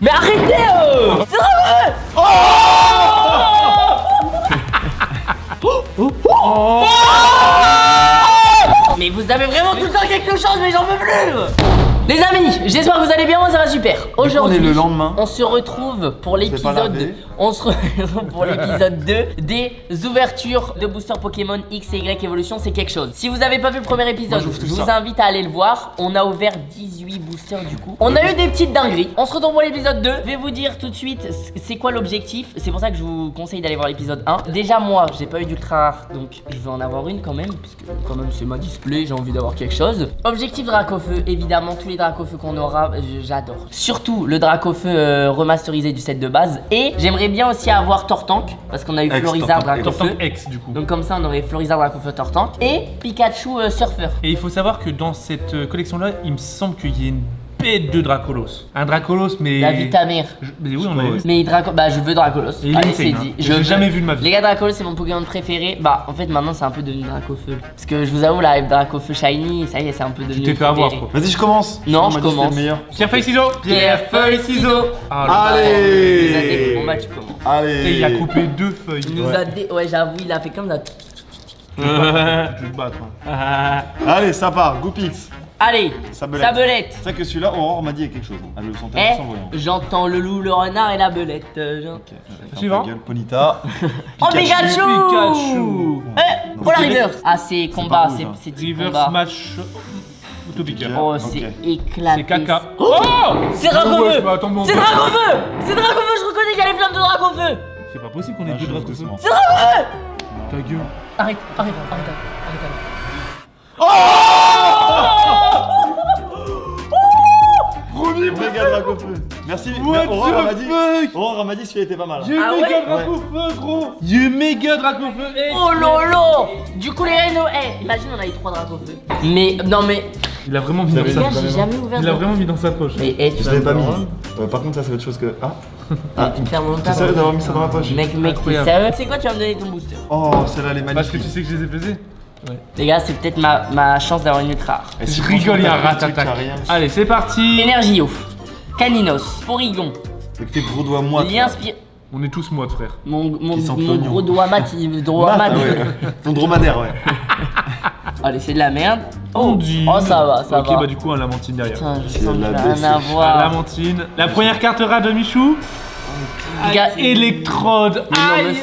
Mais arrêtez c'est vrai. Mais vous avez vraiment tout le temps quelque chose, mais j'en peux plus. Les amis, j'espère que vous allez bien, moi ça va super. Aujourd'hui, le lendemain. on se retrouve pour l'épisode 2 des ouvertures de booster Pokémon X et Y Evolution, c'est quelque chose. Si vous n'avez pas vu le premier épisode, je vous invite à aller le voir. On a ouvert 18 boosters du coup. On a eu des petites dingueries. On se retrouve pour l'épisode 2. Je vais vous dire tout de suite c'est quoi l'objectif. C'est pour ça que je vous conseille d'aller voir l'épisode 1. Déjà moi, j'ai pas eu d'ultra rare, donc je vais en avoir une quand même, puisque quand même c'est ma display, j'ai envie d'avoir quelque chose. Objectif Dracofeu, évidemment tous les Dracofeu qu'on aura, j'adore. Surtout le Dracofeu remasterisé du set de base. Et j'aimerais bien aussi avoir Tortank, parce qu'on a eu Florizard Dracofeu. Tortank X du coup. Donc comme ça on aurait Florizard Dracofeu Tortank. Et Pikachu Surfer. Et il faut savoir que dans cette collection là, il me semble qu'il y a une bête de Dracolos. Un Dracolos mais... La vie ta mère. Mais oui on a vu. Mais bah je veux Dracolos. Allez c'est dit. Je l'ai jamais vu de ma vie. Les gars, Dracolos c'est mon Pokémon préféré. Bah en fait maintenant c'est un peu devenu Dracofeu. Parce que je vous avoue la Dracofeu Shiny, ça y est c'est un peu devenu. Tu t'es fait avoir quoi. Vas-y je commence. Non je commence. Pierre feuille ciseaux. Pierre feuille ciseaux. Allez. Bon bah tu commences. Allez. Et il a coupé 2 feuilles. Il nous a ouais j'avoue il a fait comme ça. Je vais te battre. Allez ça part, Goupix. Allez, Sabelette. C'est vrai que celui-là, Aurore m'a dit il y a quelque chose. Elle le sentait sans voyant. J'entends le loup, le renard et la belette. Suivant. Ponita. Oh Pikachu. Oh la reverse. Ah c'est combat, c'est du combat. Reverse match Autopica. Oh c'est éclaté. C'est caca. Oh c'est Dracofeu. C'est Dracofeu. C'est Dracofeu, je reconnais qu'il y a les flammes de Dracofeu. C'est pas possible qu'on ait deux Dracofeu. C'est Dracofeu. Ta gueule. Arrête. Premier méga Dracofeu. Merci. Aurore m'a dit celui-là était pas mal. J'ai méga Dracofeu gros. J'ai méga Dracofeu. Oh lolo. Du coup les Rhino, imagine on a eu 3 Dracofeu. Mais non mais il a vraiment mis dans sa poche. J'ai jamais ouvert. Il a vraiment mis dans sa poche. Mais je l'avais pas mis. Par contre ça c'est autre chose que... T'es sérieux d'avoir mis ça dans ma poche? Mec, t'es sérieux? C'est quoi tu vas me donner ton booster? Oh celle-là elle est magnifique. Parce que tu sais que je les ai pesés. Ouais. Les gars, c'est peut-être ma chance d'avoir une ultra rare. Je rigole, il y a un rat-attaque. Allez, c'est parti. Energio, Caninos, Porygon. Avec tes gros doigts moites. On est tous moites, frère. Mon gros doigt mat. Ton dromadaire, ouais. Allez, c'est de la merde. Oh, ça va. Ok, bah du coup, un Lamantine derrière. Putain, je sens que rien à voir. Lamantine. La première carte rare de Michou. Électrode. Aïe,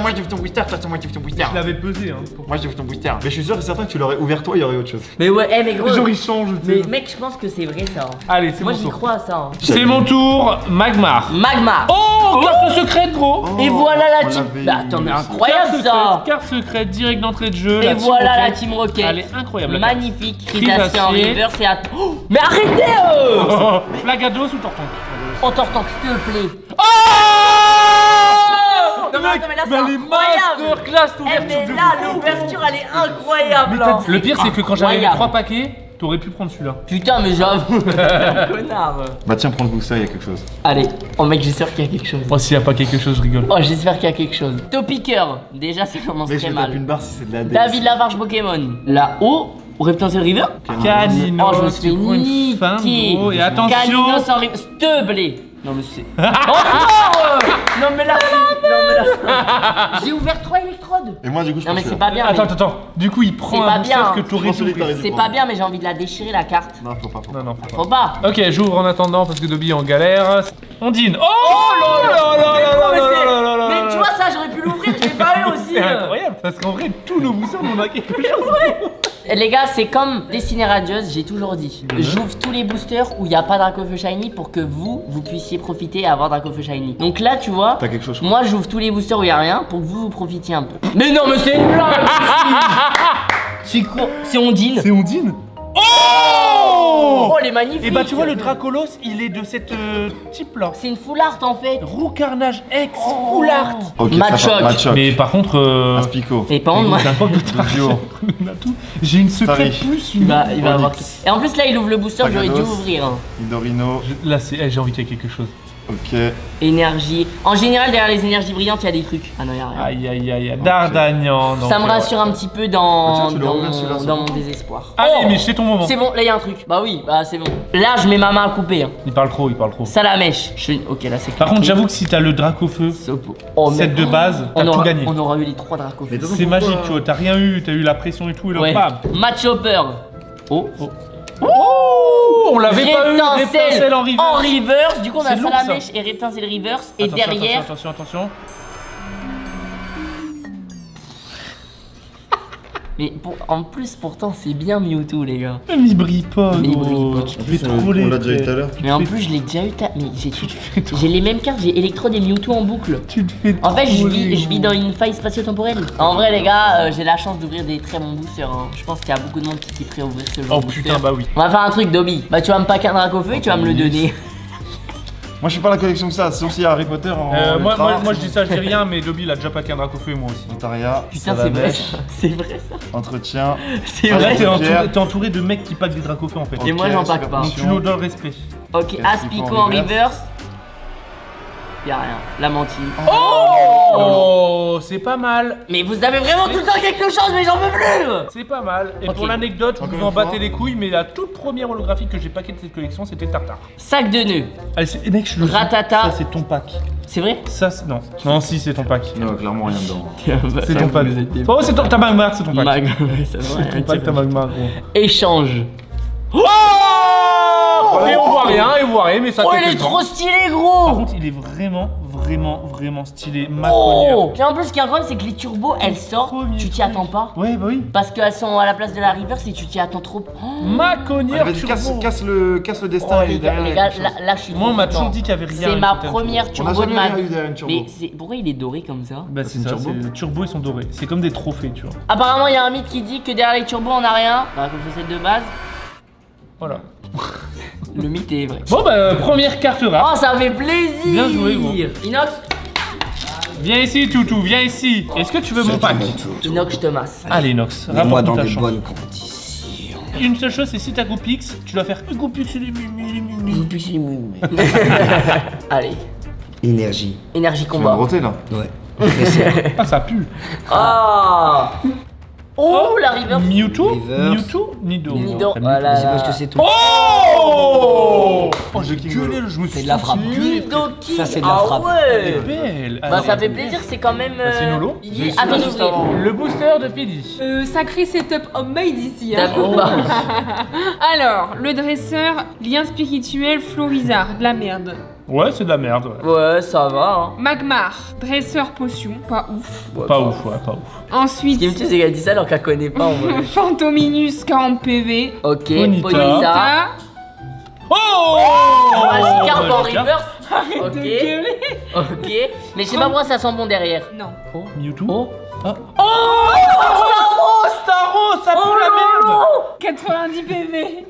moi j'ai vu ton booster, moi j'ai vu ton booster. Je l'avais pesé, hein. Moi j'ai vu ton booster. Mais je suis sûr et certain que tu l'aurais ouvert toi, il y aurait autre chose. Mais ouais, mais gros. Genre il change. Mais mec, je pense que c'est vrai ça. Allez, c'est mon tour. Moi j'y crois à ça. C'est mon tour, Magmar. Oh, carte secrète, gros. Et voilà la team. Bah attends, mais incroyable ça. Carte secrète, direct d'entrée de jeu. Et voilà la team Rocket. Elle est incroyable. Magnifique. Crisacé en reverse et à. Mais arrêtez Flagados ou Tortank? Oh Tortank, s'il te plaît. Non mais là c'est incroyable. Classe, mais là l'ouverture elle est incroyable. Le pire c'est que quand j'avais les 3 paquets, t'aurais pu prendre celui-là. Putain mais j'avoue. Connard. Bah tiens, prends le booster, il y a quelque chose. Allez, oh mec j'espère qu'il y a quelque chose. Oh s'il y a pas quelque chose, je rigole. Oh j'espère qu'il y a quelque chose. Topiqueur, déjà ça commence très mal. Une barre si c'est de la David Lavarche Pokémon. Là-haut. Reptile River. Caninos. Oh je me suis fait niquer. Et attention. Caninos en River. S'il te plaît. Non mais c'est... Non mais là c'est... J'ai ouvert 3 électrodes. Et moi du coup je pense. Non mais c'est pas bien. Attends. Du coup il prend un booster que t'aurais dû ouvrir. C'est pas bien mais j'ai envie de la déchirer la carte. Non faut pas. Faut pas. Ok, j'ouvre en attendant parce que Dobby est en galère. On dîne. Oh là. Mais tu vois ça j'aurais pu l'ouvrir, je l'ai pas eu aussi. C'est incroyable parce qu'en vrai tous nos boosters on a quelque chose. Les gars, c'est comme Destinée Radieuse, j'ai toujours dit. J'ouvre tous les boosters où il n'y a pas Dracofeu Shiny pour que vous puissiez profiter et avoir Dracofeu Shiny. Donc là, tu vois, t'as quelque chose, moi j'ouvre tous les boosters où il n'y a rien pour que vous profitiez un peu. Mais non, mais c'est une blague. C'est quoi? C'est Ondine. C'est Ondine. Oh, elle est magnifique. Et bah tu vois le Dracolos il est de cette type là. C'est une full art en fait. Roux Carnage X full art. Ok, Matchok. Mais par contre Aspico. Et par contre moi j'ai une secrète plus. Il va avoir. Et en plus là il ouvre le booster que j'aurais dû ouvrir. Indorino. Là c'est j'ai envie qu'il y ait quelque chose. Ok. Énergie. En général, derrière les énergies brillantes, il y a des trucs. Ah non, il y a rien. Aïe aïe aïe, D'Artagnan. Ça me rassure un petit peu dans, tu le reviens celui-là, dans mon désespoir. Allez, mais c'est ton moment. C'est bon, là il y a un truc. Bah oui, bah c'est bon. Là, je mets ma main à couper. Hein. Il parle trop, il parle trop. Salamèche. Ok, là c'est. Par contre, j'avoue que si t'as le Dracofeu, Oh, set de base, t'as tout gagné. On aura eu les 3 Dracofeu. C'est magique, tu vois. T'as rien eu, t'as eu la pression et tout, et là, Ouais. bam. Match Hopper. Oh. Oh, on l'avait pas eu, Reptincelle en en reverse. Du coup, on a C'est lourd, Salamèche et Reptincelle reverse. Et derrière. Attention. Mais en plus, pourtant, c'est bien Mewtwo, les gars. Mais il brille pas, Mais il gros. brille pas. Tu te fais trop les. On l'a déjà eu tout à l'heure. Mais en plus, je l'ai déjà eu. Mais j'ai les mêmes cartes. J'ai Electrode et Mewtwo en boucle. Tu te fais En fait, je trop vis les, dans une faille spatio-temporelle. En vrai, les gars, j'ai la chance d'ouvrir des très bons boosters. Hein. Je pense qu'il y a beaucoup de monde qui kifferait ouvrir ce genre Oh de booster. putain, bah oui. On va faire un truc, Dobby. Bah, tu vas me packer un Dracofeu et tu vas me le donner. Moi je fais pas la collection que ça, sauf s'il y a Harry Potter en. Moi ultra. je dis ça, je dis rien, mais Dobby il a déjà packé un Dracofeu et moi aussi. Ontaria, Putain, c'est vrai ça. C'est vrai ça. entretien. C'est Là, vrai. t'es entouré de mecs qui packent des Dracofeu en fait. Et moi, j'en pack pas. Donc tu nous donnes le respect. Ok, Aspico en reverse. Y'a rien. La mentille. Oh, c'est pas mal. Mais vous avez vraiment tout le temps quelque chose, mais j'en peux plus. C'est pas mal. Et Ok. pour l'anecdote, Encore vous une en fois. battez les couilles, mais la toute première holographique que j'ai packé de cette collection, c'était Tartare. Sac de nœuds. Allez, mec, je le sens. Ratata. Ça, c'est ton pack. C'est vrai? Ça, non. Non, si, c'est ton pack. Non, clairement rien dedans. C'est ton pack. Oh, c'est ton. Ta Magmar, c'est ton pack. Mag. Ça C'est ton pack, ta Magmar, gros. Échange. Oh et on voit rien, mais ça Oh, fait il est que trop le stylé, Par gros. contre, il est vraiment stylé. Oh. Maconier. Puis en plus, ce qui est incroyable, c'est que les turbos, elles sortent. Tu t'y attends pas. Ouais, bah oui. Parce qu'elles sont à la place de la reverse et tu t'y attends trop. Oh. Maconier Vas-y, casse le destin. Oh, il est les gars, derrière, là, je suis Moi, on trop m'a content. toujours dit qu'il y avait rien. C'est avec ma Totem première On a turbo de jamais ma rien eu vie. derrière une turbo. Mais pourquoi il est doré comme ça? Bah c'est ça, turbo. les turbos ils sont dorés. C'est comme des trophées, tu vois. Apparemment, il y a un mythe qui dit que derrière les turbos, on a rien. Bah, comme c'est celle de base, Voilà. le mythe est vrai. Bon bah première carte rare. Oh, ça fait plaisir. Bien joué, gros. Inox, Viens ici Toutou, viens ici. Est-ce que tu veux mon pack? Inox, je te masse. Allez Nox, Moi rapporte dans ta des chance. bonnes conditions. Une seule chose, c'est si t'as Goupix, tu dois faire Goupix les mimi. Allez, Énergie. énergie Tu vas combat. me roter là. Ouais. Ah ça pue. Ah. Oh, la reverse. Mewtwo Reverse. Mewtwo Nido. Nido. T'as Voilà. C'est parce que c'est tout. Oh Oh j'ai King gueulé, je me suis C'est de la frappe. Nidoking. Ça, c'est de la Ah frappe. Elle est ouais. belle. Bah, ça fait plaisir, c'est quand même. c'est Nolo. Pidgey. Attends d'ouvrir. Le booster de Pidgey. Sacré setup homemade ici. Hein. D'accord, bah. Alors, le dresseur, lien spirituel, Florizard, de la merde. Ouais, c'est de la merde. Ouais. Ouais, ça va. Hein. Magmar, dresseur potion, pas ouf. Pas ouf, ouais, pas ouf. Ensuite, Ce qui me tue, c'est qu'elle dit ça alors qu'elle connaît pas en vrai. Fantominus, 40 PV. Ok, Ponyta. Ponyta. Ta, Oh Magikarp en Magikarp. reverse. de Ok, gueuler. ok. Mais je sais pas pourquoi ça sent bon derrière. Non. Mewtwo. Oh. Ah. Staros, ça pue la merde. 90 PV.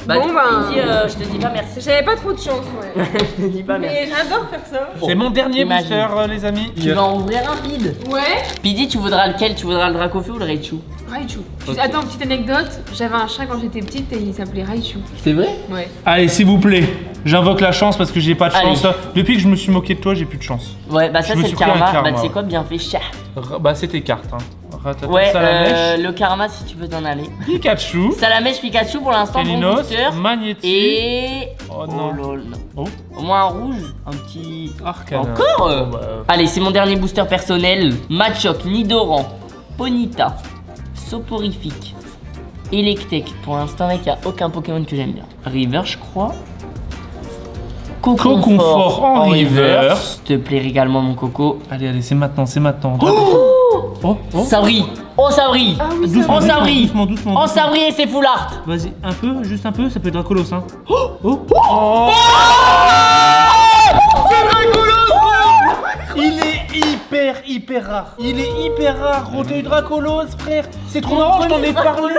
Bah, Bon, du coup, ben. Pidgey, je te dis pas merci. J'avais pas trop de chance, ouais. Je te dis pas merci. Mais j'adore faire ça. C'est mon dernier Imagine. booster, les amis. Tu vas en ouvrir un vide. Ouais. Pidgey, tu voudras lequel? Tu voudras le Dracofeu ou le Raichu? Raichu. Ok. Attends, petite anecdote. J'avais un chat quand j'étais petite et il s'appelait Raichu. C'est vrai? Ouais. Allez, s'il vous plaît, j'invoque la chance parce que j'ai pas de Allez. chance. Depuis que je me suis moqué de toi, j'ai plus de chance. Ouais, bah ça Je me c'est suis le pris un karma. karma, Bah tu sais ouais. quoi, bien fait, chat. Bah, c'est tes cartes. Hein. Ratata, Ouais, Salamèche, le karma si tu peux t'en aller. Pikachu, Salamèche, Pikachu pour l'instant, bon Félinos, booster. Magnéti. Et. Oh non. lol. Oh, Au moins un rouge, un petit. Arcana. Encore Oh, bah, Allez, c'est mon dernier booster personnel. Machoc, Nidoran, Ponyta, Soporifique, Electek. Pour l'instant, mec, y a aucun Pokémon que j'aime bien. River, je crois. Coconfort en reverse. S'il te plaît, régale-moi mon coco. Allez, c'est maintenant, c'est maintenant. Oh, Ça brille. Oh, ça brille. Ah oui, Doucement, Oh, ça brille. doucement, doucement. Oh, ça brille et c'est full art. Vas-y, un peu, juste un peu, ça peut être Dracolos, hein. Oh, c'est Dracolos, gros. Il est hyper rare. Il est hyper rare, gros. T'as eu Dracolos, frère. C'est trop marrant, je t'en ai parlé.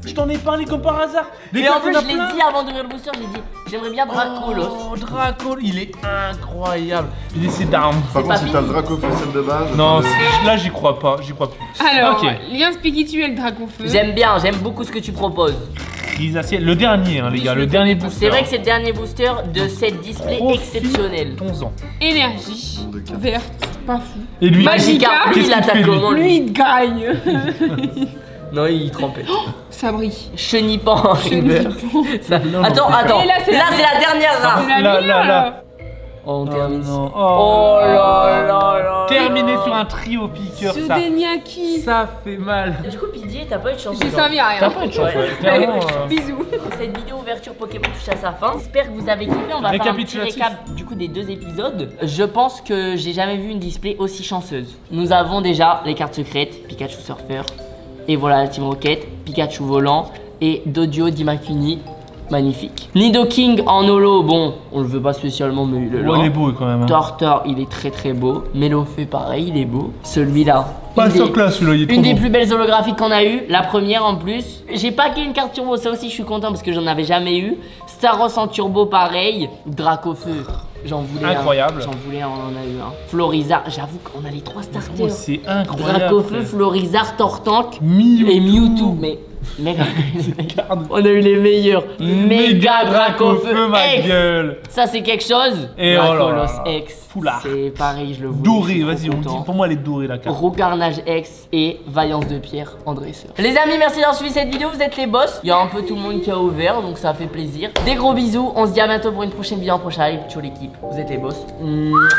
Je t'en ai parlé comme par hasard. Des Et en cartes, plus, on a je l'ai plein. dit avant d'ouvrir le booster, j'ai dit j'aimerais bien Dracolos. Oh, Dracolos, il est incroyable. Il est c'est d'armes. Par contre, pas si t'as le fini. Draco celle de base. Non, attendez. là j'y crois pas, j'y crois plus. Alors, Ok. lien spirituel, Dracofeu. J'aime bien, j'aime beaucoup ce que tu proposes. Grisacé, le dernier, hein, les gars, le dernier booster. C'est vrai que c'est le dernier booster de cette display exceptionnelle. 11 ans. Énergie. Verte. Pas fou. Et lui, Magica, lui qu'est-ce il qu'il fait, attaque lui comment lui? Lui, il gagne. Non, il trempait. Ça brille. Chenipan. Ça- Non, Attends, non, attends. Et là, c'est la dernière rare. C'est la meilleure, là. Oh, on termine. non. Oh là là là. Terminé là. sur un trio piqueur, ça. Sudeniaki. Ça fait mal. Du coup, Pidgey, t'as pas eu de chance. J'ai dedans. servi à rien. T'as pas de chance, Ouais. clairement. Bisous. Cette vidéo ouverture Pokémon touche à sa fin. J'espère que vous avez kiffé. On va faire un petit Récapitulatif. récap du coup des 2 épisodes. Je pense que j'ai jamais vu une display aussi chanceuse. Nous avons déjà les cartes secrètes, Pikachu Surfer, et voilà la Team Rocket, Pikachu Volant et Dodio Dimakuni. Magnifique. Nidoking en holo, bon, on le veut pas spécialement, mais il est là. Ouais, il est beau quand même. Hein. Tortor, il est très très beau. Melofeu, pareil, il est beau. Celui-là. Pas une sur des- classe, celui-là, il est trop Une des beau. plus belles holographiques qu'on a eu, la première en plus. J'ai packé une carte turbo, ça aussi je suis content parce que j'en avais jamais eu. Staros en turbo pareil. Dracofeu, j'en voulais Incroyable. un. J'en voulais un, on en a eu un. Florizard, j'avoue qu'on a les 3 Oh, starters. c'est incroyable. Dracofeu, frère. Florizard, Tortank Mewtwo. et Mewtwo. Mais mec, on a eu les meilleurs. Méga Dracofeu ma X. gueule. Ça c'est quelque chose. Et oh là Dracolos là. X. Foulard. C'est pareil, je le vois. Doré, vas-y, on dit. Pour moi, elle est dorée la carte. Rougarnage X et Vaillance de Pierre en dresseur. Les amis, merci d'avoir suivi cette vidéo, vous êtes les boss. Il y a un peu tout le monde qui a ouvert, donc ça fait plaisir. Des gros bisous, on se dit à bientôt pour une prochaine vidéo, un prochain live. Ciao l'équipe, vous êtes les boss. Mouah.